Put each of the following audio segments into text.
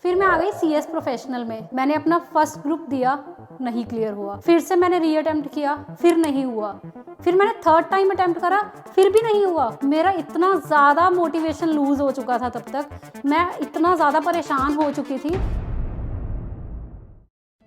फिर मैं आ गई सीएस प्रोफेशनल में। मैंने अपना फर्स्ट ग्रुप दिया, नहीं क्लियर हुआ। फिर से मैंने री अटेम्प्ट किया, फिर नहीं हुआ। फिर मैंने थर्ड टाइम अटेम्प्ट करा, फिर भी नहीं हुआ। मेरा इतना ज़्यादा मोटिवेशन लूज हो चुका था, तब तक मैं इतना ज़्यादा परेशान हो चुकी थी।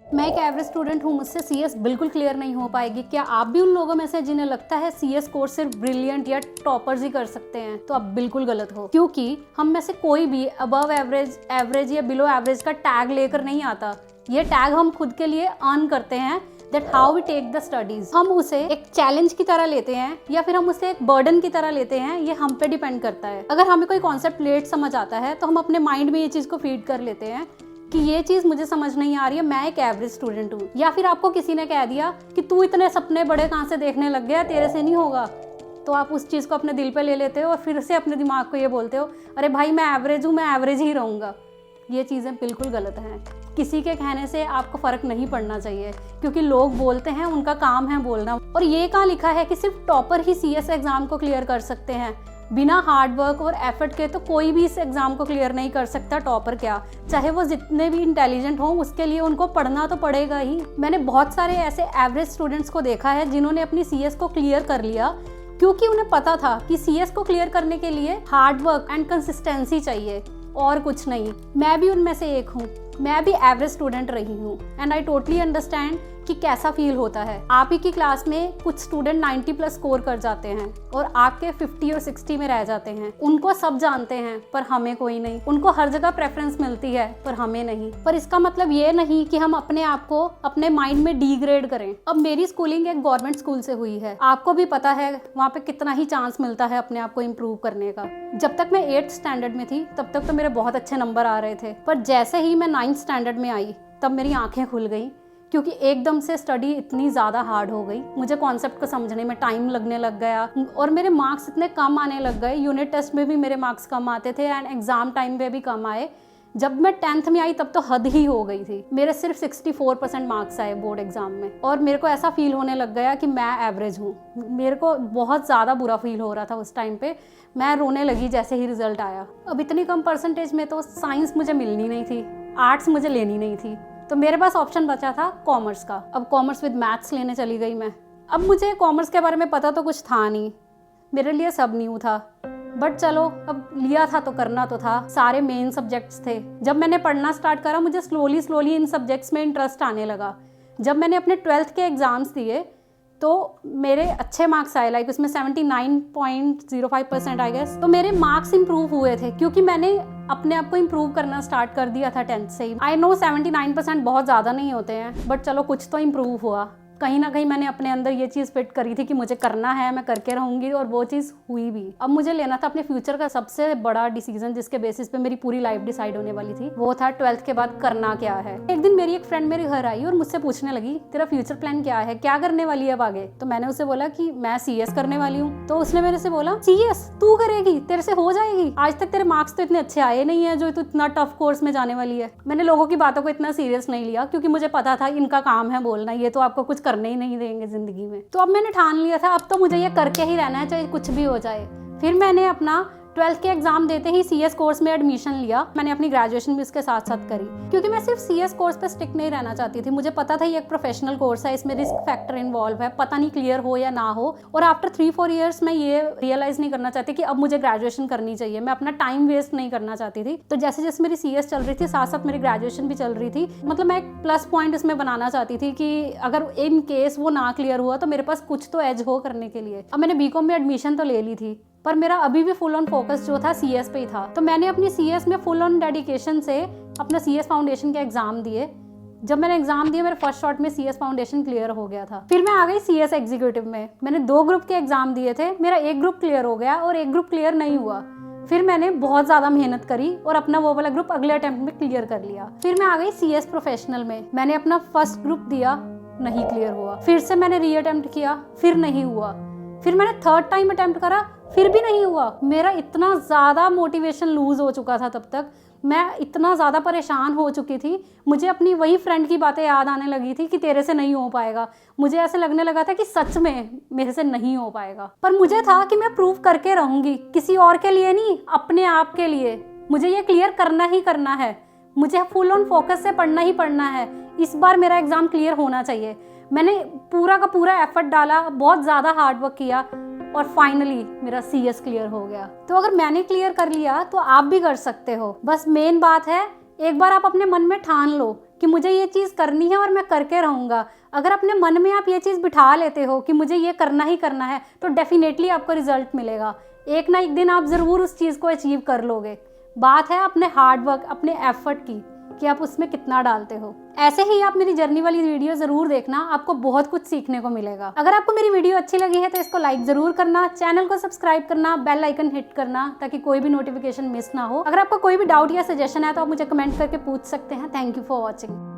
मैं एक एवरेज स्टूडेंट हूँ, मुझसे सीएस बिल्कुल क्लियर नहीं हो पाएगी। क्या आप भी उन लोगों में से जिन्हें लगता है सीएस कोर्स सिर्फ ब्रिलियंट या टॉपर्स ही कर सकते हैं? तो आप बिल्कुल गलत हो, क्योंकि हम में से कोई भी अबव एवरेज, एवरेज या बिलो एवरेज का टैग लेकर नहीं आता। ये टैग हम खुद के लिए अर्न करते हैं। That how we take the studies. हम उसे एक चैलेंज की तरह लेते हैं या फिर हम उसे एक बर्डन की तरह लेते हैं, ये हम पे डिपेंड करता है। अगर हमें कोई कॉन्सेप्ट लेट समझ आता है तो हम अपने माइंड में ये चीज़ को फीड कर लेते हैं कि ये चीज़ मुझे समझ नहीं आ रही है, मैं एक एवरेज स्टूडेंट हूँ। या फिर आपको किसी ने कह दिया कि तू इतने सपने बड़े कहाँ से देखने लग गया, तेरे से नहीं होगा, तो आप उस चीज़ को अपने दिल पे ले लेते हो और फिर से अपने दिमाग को ये बोलते हो, अरे भाई मैं एवरेज हूँ, मैं एवरेज ही रहूँगा। ये चीज़ें बिल्कुल गलत हैं। किसी के कहने से आपको फ़र्क नहीं पड़ना चाहिए, क्योंकि लोग बोलते हैं, उनका काम है बोलना। और ये कहाँ लिखा है कि सिर्फ टॉपर ही सीएस एग्ज़ाम को क्लियर कर सकते हैं? बिना हार्ड वर्क और एफर्ट के तो कोई भी इस एग्ज़ाम को क्लियर नहीं कर सकता। टॉपर क्या, चाहे वो जितने भी इंटेलिजेंट हों, उसके लिए उनको पढ़ना तो पड़ेगा ही। मैंने बहुत सारे ऐसे एवरेज स्टूडेंट्स को देखा है जिन्होंने अपनी सीएस को क्लियर कर लिया, क्योंकि उन्हें पता था कि सीएस को क्लियर करने के लिए हार्ड वर्क एंड कंसिस्टेंसी चाहिए और कुछ नहीं। मैं भी उनमें से एक हूँ, मैं भी एवरेज स्टूडेंट रही हूँ एंड आई टोटली अंडरस्टैंड कि कैसा फील होता है। आप ही की क्लास में कुछ स्टूडेंट 90 प्लस स्कोर कर जाते हैं और आपके 50 और 60 में रह जाते हैं। उनको सब जानते हैं पर हमें कोई नहीं। उनको हर जगह प्रेफरेंस मिलती है पर हमें नहीं। पर इसका मतलब ये नहीं कि हम अपने आप को अपने माइंड में डिग्रेड करें। अब मेरी स्कूलिंग एक गवर्नमेंट स्कूल से हुई है, आपको भी पता है वहाँ पे कितना ही चांस मिलता है अपने आप को इम्प्रूव करने का। जब तक मैं 8th स्टैंडर्ड में थी तब तक तो मेरे बहुत अच्छे नंबर आ रहे थे, पर जैसे ही मैं 9th स्टैंडर्ड में आई तब मेरी आंखें खुल गई, क्योंकि एकदम से स्टडी इतनी ज़्यादा हार्ड हो गई। मुझे कॉन्सेप्ट को समझने में टाइम लगने लग गया और मेरे मार्क्स इतने कम आने लग गए। यूनिट टेस्ट में भी मेरे मार्क्स कम आते थे एंड एग्ज़ाम टाइम पे भी कम आए। जब मैं 10th में आई तब तो हद ही हो गई थी। मेरे सिर्फ 64% मार्क्स आए बोर्ड एग्जाम में और मेरे को ऐसा फील होने लग गया कि मैं एवरेज हूँ। मेरे को बहुत ज़्यादा बुरा फील हो रहा था उस टाइम पे। मैं रोने लगी जैसे ही रिजल्ट आया। अब इतनी कम परसेंटेज में तो साइंस मुझे मिलनी नहीं थी, आर्ट्स मुझे लेनी नहीं थी, तो मेरे पास ऑप्शन बचा था कॉमर्स का। अब कॉमर्स विद मैथ्स लेने चली गई मैं। अब मुझे कॉमर्स के बारे में पता तो कुछ था नहीं, मेरे लिए सब न्यू था, बट चलो अब लिया था तो करना तो था। सारे मेन सब्जेक्ट्स थे। जब मैंने पढ़ना स्टार्ट करा मुझे स्लोली इन सब्जेक्ट्स में इंटरेस्ट आने लगा। जब मैंने अपने 12th के एग्ज़ाम्स दिए तो मेरे अच्छे मार्क्स आए, लाइक उसमें 79.05% आई गेस। तो मेरे मार्क्स इंप्रूव हुए थे क्योंकि मैंने अपने आप को इम्प्रूव करना स्टार्ट कर दिया था 10th से ही। आई नो 79% बहुत ज़्यादा नहीं होते हैं, बट चलो कुछ तो इम्प्रूव हुआ। कहीं ना कहीं मैंने अपने अंदर ये चीज़ फिट करी थी कि मुझे करना है, मैं करके रहूँगी, और वो चीज़ हुई भी। अब मुझे लेना था अपने फ्यूचर का सबसे बड़ा डिसीजन, जिसके बेसिस पे मेरी पूरी लाइफ डिसाइड होने वाली थी। वो था 12th के बाद करना क्या है। एक दिन मेरी एक फ्रेंड मेरे घर आई और मुझसे पूछने लगी, तेरा फ्यूचर प्लान क्या है, क्या करने वाली है अब आगे? तो मैंने उसे बोला कि मैं सीएस करने वाली हूँ। तो उसने मेरे से बोला, सीएस तू करेगी, तेरे से हो जाएगी? आज तक तेरे मार्क्स तो इतने अच्छे आए नहीं है जो तू इतना टफ कोर्स में जाने वाली है। मैंने लोगों की बातों को इतना सीरियस नहीं लिया, क्योंकि मुझे पता था इनका काम है बोलना, ये तो आपको कुछ करने ही नहीं देंगे जिंदगी में। तो अब मैंने ठान लिया था, अब तो मुझे ये करके ही रहना है, चाहे कुछ भी हो जाए। फिर मैंने अपना 12th के एग्जाम देते ही सीएस कोर्स में एडमिशन लिया। मैंने अपनी ग्रेजुएशन भी इसके साथ साथ करी, क्योंकि मैं सिर्फ सीएस कोर्स पे स्टिक नहीं रहना चाहती थी। मुझे पता था ये एक प्रोफेशनल कोर्स है, इसमें रिस्क फैक्टर इन्वॉल्व है, पता नहीं क्लियर हो या ना हो। और आफ्टर 3-4 ईयर्स मैं ये रियलाइज नहीं करना चाहती कि अब मुझे ग्रेजुएशन करनी चाहिए। मैं अपना टाइम वेस्ट नहीं करना चाहती थी। तो जैसे जैसे मेरी सीएस चल रही थी, साथ साथ मेरी ग्रेजुएशन भी चल रही थी। मतलब मैं एक प्लस पॉइंट इसमें बनाना चाहती थी कि अगर इन केस वो ना क्लियर हुआ तो मेरे पास कुछ तो एज हो करने के लिए। अब मैंने बीकॉम में एडमिशन तो ले ली थी, पर मेरा अभी भी फुल ऑन फोकस जो था सीएस पे ही था। तो मैंने अपनी सीएस में फुल ऑन डेडिकेशन से अपना सीएस फाउंडेशन के एग्जाम दिए। जब मैंने एग्जाम दिए मेरे फर्स्ट शॉट में सीएस फाउंडेशन क्लियर हो गया था। फिर मैं आ गई सीएस एग्जीक्यूटिव में। मैंने 2 ग्रुप के एग्जाम दिए थे, मेरा एक ग्रुप क्लियर हो गया और एक ग्रुप क्लियर नहीं हुआ। फिर मैंने बहुत ज़्यादा मेहनत करी और अपना वो वाला ग्रुप अगले अटेम्प्ट में क्लियर कर लिया। फिर मैं आ गई सीएस प्रोफेशनल में। मैंने अपना फर्स्ट ग्रुप दिया, नहीं क्लियर हुआ। फिर से मैंने री अटेम्प्ट किया, फिर नहीं हुआ। फिर मैंने थर्ड टाइम अटेम्प्ट करा, फिर भी नहीं हुआ। मेरा इतना ज़्यादा मोटिवेशन लूज हो चुका था, तब तक मैं इतना ज़्यादा परेशान हो चुकी थी। मुझे अपनी वही फ्रेंड की बातें याद आने लगी थी कि तेरे से नहीं हो पाएगा। मुझे ऐसे लगने लगा था कि सच में मेरे से नहीं हो पाएगा। पर मुझे था कि मैं प्रूव करके रहूँगी, किसी और के लिए नहीं, अपने आप के लिए। मुझे ये क्लियर करना ही करना है। मुझे फुल ऑन फोकस से पढ़ना ही पढ़ना है, इस बार मेरा एग्जाम क्लियर होना चाहिए। मैंने पूरा का पूरा एफर्ट डाला, बहुत ज़्यादा हार्ड वर्क किया और फाइनली मेरा CS क्लियर हो गया। तो अगर मैंने क्लियर कर लिया तो आप भी कर सकते हो। बस मेन बात है, एक बार आप अपने मन में ठान लो कि मुझे ये चीज़ करनी है और मैं करके रहूँगा। अगर अपने मन में आप ये चीज़ बिठा लेते हो कि मुझे ये करना ही करना है, तो डेफिनेटली आपको रिजल्ट मिलेगा। एक ना एक दिन आप ज़रूर उस चीज़ को अचीव कर लोगे। बात है अपने हार्ड वर्क, अपने एफर्ट की, कि आप उसमें कितना डालते हो। ऐसे ही आप मेरी जर्नी वाली वीडियो ज़रूर देखना, आपको बहुत कुछ सीखने को मिलेगा। अगर आपको मेरी वीडियो अच्छी लगी है तो इसको लाइक ज़रूर करना, चैनल को सब्सक्राइब करना, बेल आइकन हिट करना ताकि कोई भी नोटिफिकेशन मिस ना हो। अगर आपको कोई भी डाउट या सजेशन है तो आप मुझे कमेंट करके पूछ सकते हैं। Thank you for watching.